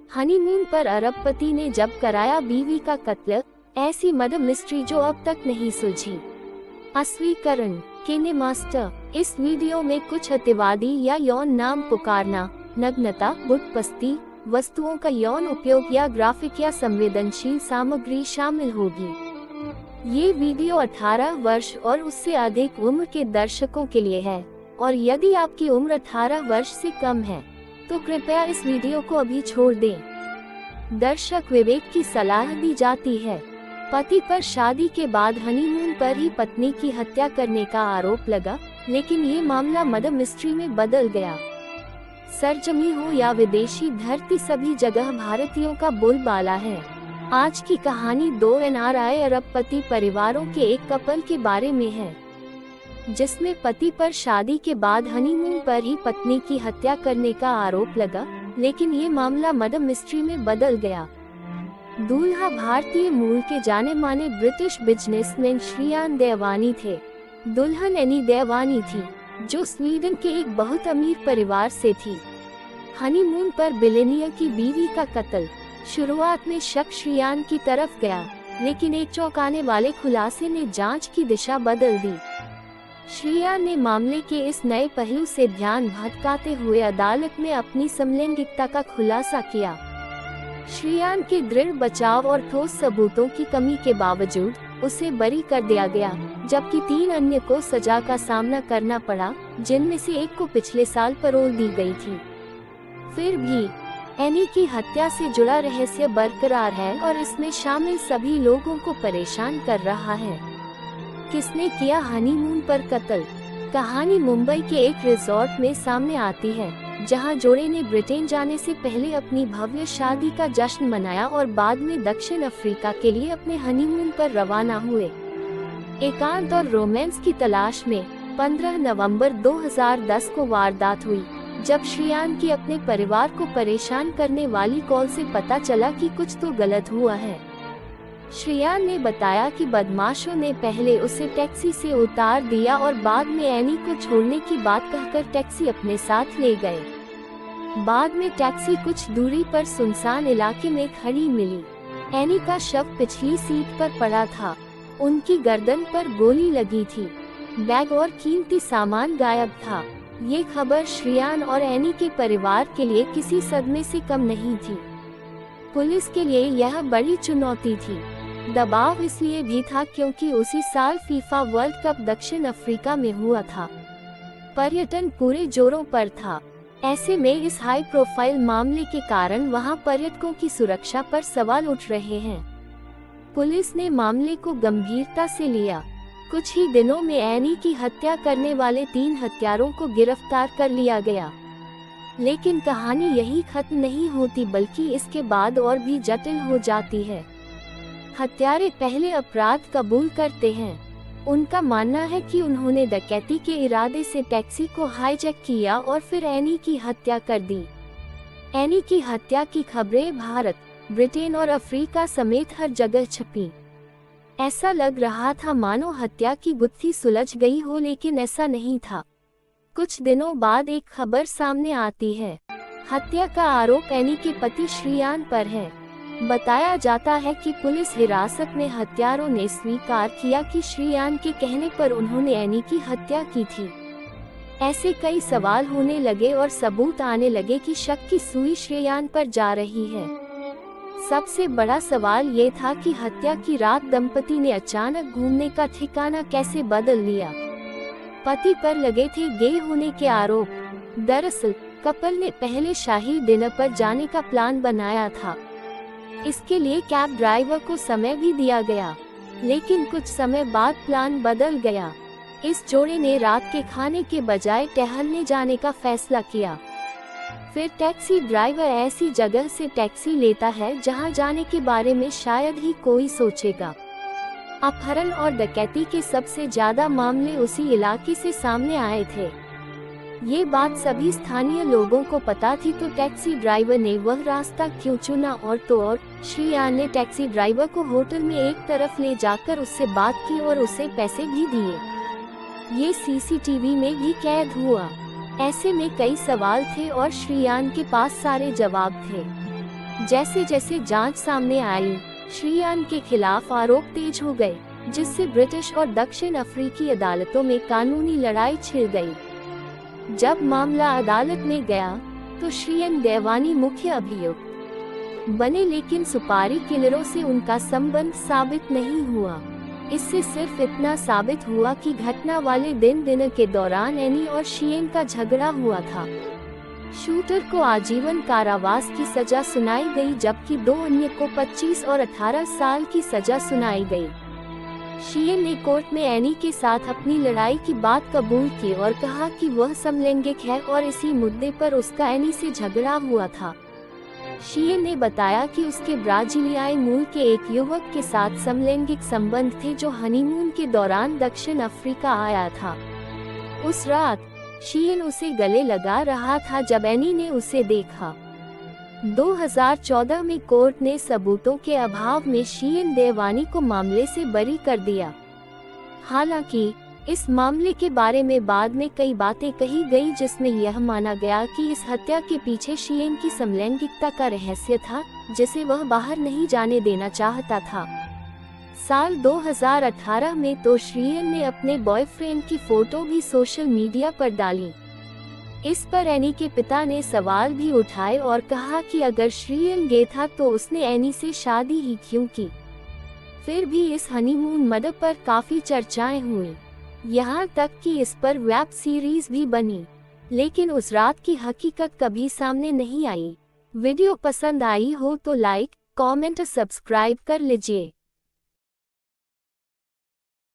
Honeymoon पर अरबपति ने जब कराया बीवी का कत्ल, ऐसी मर्डर मिस्ट्री जो अब तक नहीं सुलझी। अस्वीकरण किनेमास्टर। इस वीडियो में कुछ अतिवादी या यौन नाम पुकारना, नग्नता, बुतपस्ती, वस्तुओं का यौन उपयोग या ग्राफिक या संवेदनशील सामग्री शामिल होगी। ये वीडियो 18 वर्ष और उससे अधिक उम्र के दर्शकों के लिए है, और यदि आपकी उम्र 18 वर्ष से कम है तो कृपया इस वीडियो को अभी छोड़ दें। दर्शक विवेक की सलाह दी जाती है। पति पर शादी के बाद हनीमून पर ही पत्नी की हत्या करने का आरोप लगा, लेकिन ये मामला मर्डर मिस्ट्री में बदल गया। सरजमी हो या विदेशी धरती, सभी जगह भारतीयों का बोलबाला है। आज की कहानी 2 NRI अरबपति परिवारों के एक कपल के बारे में है, जिसमें पति पर शादी के बाद हनीमून पर ही पत्नी की हत्या करने का आरोप लगा, लेकिन ये मामला मर्डर मिस्ट्री में बदल गया। दूल्हा भारतीय मूल के जाने माने ब्रिटिश बिजनेसमैन श्रियान देवानी थे। दुल्हन एनी देवानी थी, जो स्वीडन के एक बहुत अमीर परिवार से थी। हनीमून पर बिलियनियर की बीवी का कत्ल। शुरुआत में शक श्रियान की तरफ गया, लेकिन एक चौंकाने वाले खुलासे ने जांच की दिशा बदल दी। श्रियान ने मामले के इस नए पहलू से ध्यान भटकाते हुए अदालत में अपनी समलैंगिकता का खुलासा किया। श्रियान के दृढ़ बचाव और ठोस सबूतों की कमी के बावजूद उसे बरी कर दिया गया, जबकि 3 अन्य को सजा का सामना करना पड़ा, जिनमें से एक को पिछले साल पैरोल दी गई थी। फिर भी एनी की हत्या से जुड़ा रहस्य बरकरार है और इसमें शामिल सभी लोगों को परेशान कर रहा है। किसने किया हनीमून पर कत्ल? कहानी मुंबई के एक रिजॉर्ट में सामने आती है, जहां जोड़े ने ब्रिटेन जाने से पहले अपनी भव्य शादी का जश्न मनाया और बाद में दक्षिण अफ्रीका के लिए अपने हनीमून पर रवाना हुए। एकांत और रोमांस की तलाश में 15 नवंबर 2010 को वारदात हुई, जब श्रियान की अपने परिवार को परेशान करने वाली कॉल से पता चला कि कुछ तो गलत हुआ है। श्रियान ने बताया कि बदमाशों ने पहले उसे टैक्सी से उतार दिया और बाद में एनी को छोड़ने की बात कहकर टैक्सी अपने साथ ले गए। बाद में टैक्सी कुछ दूरी पर सुनसान इलाके में खड़ी मिली। एनी का शव पिछली सीट पर पड़ा था। उनकी गर्दन पर गोली लगी थी। बैग और कीमती सामान गायब था। ये खबर श्रियान और एनी के परिवार के लिए किसी सदमे से कम नहीं थी। पुलिस के लिए यह बड़ी चुनौती थी। दबाव इसलिए भी था क्योंकि उसी साल फीफा वर्ल्ड कप दक्षिण अफ्रीका में हुआ था। पर्यटन पूरे जोरों पर था। ऐसे में इस हाई प्रोफाइल मामले के कारण वहां पर्यटकों की सुरक्षा पर सवाल उठ रहे हैं। पुलिस ने मामले को गंभीरता से लिया। कुछ ही दिनों में एनी की हत्या करने वाले 3 हत्यारों को गिरफ्तार कर लिया गया। लेकिन कहानी यही खत्म नहीं होती, बल्कि इसके बाद और भी जटिल हो जाती है। हत्यारे पहले अपराध कबूल करते हैं। उनका मानना है कि उन्होंने डकैती के इरादे से टैक्सी को हाईजैक किया और फिर एनी की हत्या कर दी। एनी की हत्या की खबरें भारत, ब्रिटेन और अफ्रीका समेत हर जगह छपी। ऐसा लग रहा था मानो हत्या की गुत्थी सुलझ गई हो, लेकिन ऐसा नहीं था। कुछ दिनों बाद एक खबर सामने आती है। हत्या का आरोप एनी के पति श्रियान पर है। बताया जाता है कि पुलिस हिरासत में हत्यारों ने स्वीकार किया कि श्रियान के कहने पर उन्होंने एनी की हत्या की थी। ऐसे कई सवाल होने लगे और सबूत आने लगे कि शक की सुई श्रियान पर जा रही है। सबसे बड़ा सवाल ये था कि हत्या की रात दंपति ने अचानक घूमने का ठिकाना कैसे बदल लिया। पति पर लगे थे गे होने के आरोप। दरअसल कपल ने पहले शाही डिनर पर जाने का प्लान बनाया था। इसके लिए कैब ड्राइवर को समय भी दिया गया, लेकिन कुछ समय बाद प्लान बदल गया। इस जोड़े ने रात के खाने के बजाय टहलने जाने का फैसला किया। फिर टैक्सी ड्राइवर ऐसी जगह से टैक्सी लेता है जहां जाने के बारे में शायद ही कोई सोचेगा। अपहरण और डकैती के सबसे ज्यादा मामले उसी इलाके से सामने आए थे। ये बात सभी स्थानीय लोगों को पता थी, तो टैक्सी ड्राइवर ने वह रास्ता क्यों चुना। और तो और श्रियान ने टैक्सी ड्राइवर को होटल में एक तरफ ले जाकर उससे बात की और उसे पैसे भी दिए। ये सीसीटीवी में भी कैद हुआ। ऐसे में कई सवाल थे और श्रियान के पास सारे जवाब थे। जैसे जैसे जांच सामने आई, श्रीयान के खिलाफ आरोप तेज हो गए, जिससे ब्रिटिश और दक्षिण अफ्रीकी अदालतों में कानूनी लड़ाई छिड़ गई। जब मामला अदालत में गया तो श्रीयान देवानी मुख्य अभियुक्त बने, लेकिन सुपारी किलरों से उनका संबंध साबित नहीं हुआ। इससे सिर्फ इतना साबित हुआ कि घटना वाले दिन डिनर के दौरान एनी और शियन का झगड़ा हुआ था। शूटर को आजीवन कारावास की सजा सुनाई गई, जबकि 2 अन्य को 25 और 18 साल की सजा सुनाई गई। शियन ने कोर्ट में एनी के साथ अपनी लड़ाई की बात कबूल की और कहा कि वह समलैंगिक है और इसी मुद्दे पर उसका एनी से झगड़ा हुआ था। शियन ने बताया कि उसके ब्राजीलियाई मूल के एक युवक के साथ समलैंगिक संबंध थे जो हनीमून के दौरान दक्षिण अफ्रीका आया था। उस रात शियन उसे गले लगा रहा था जब एनी ने उसे देखा। 2014 में कोर्ट ने सबूतों के अभाव में शियन देवानी को मामले से बरी कर दिया। हालांकि इस मामले के बारे में बाद में कई बातें कही गई, जिसमें यह माना गया कि इस हत्या के पीछे शियन की समलैंगिकता का रहस्य था, जिसे वह बाहर नहीं जाने देना चाहता था। साल 2018 में तो शियन ने अपने बॉयफ्रेंड की फोटो भी सोशल मीडिया पर डाली। इस पर एनी के पिता ने सवाल भी उठाए और कहा कि अगर शियन गे था तो उसने एनी से शादी ही क्यों की। फिर भी इस हनीमून मद पर काफी चर्चाएं हुई, यहाँ तक कि इस पर वेब सीरीज भी बनी, लेकिन उस रात की हकीकत कभी सामने नहीं आई। वीडियो पसंद आई हो तो लाइक, कमेंट, सब्सक्राइब कर लीजिए।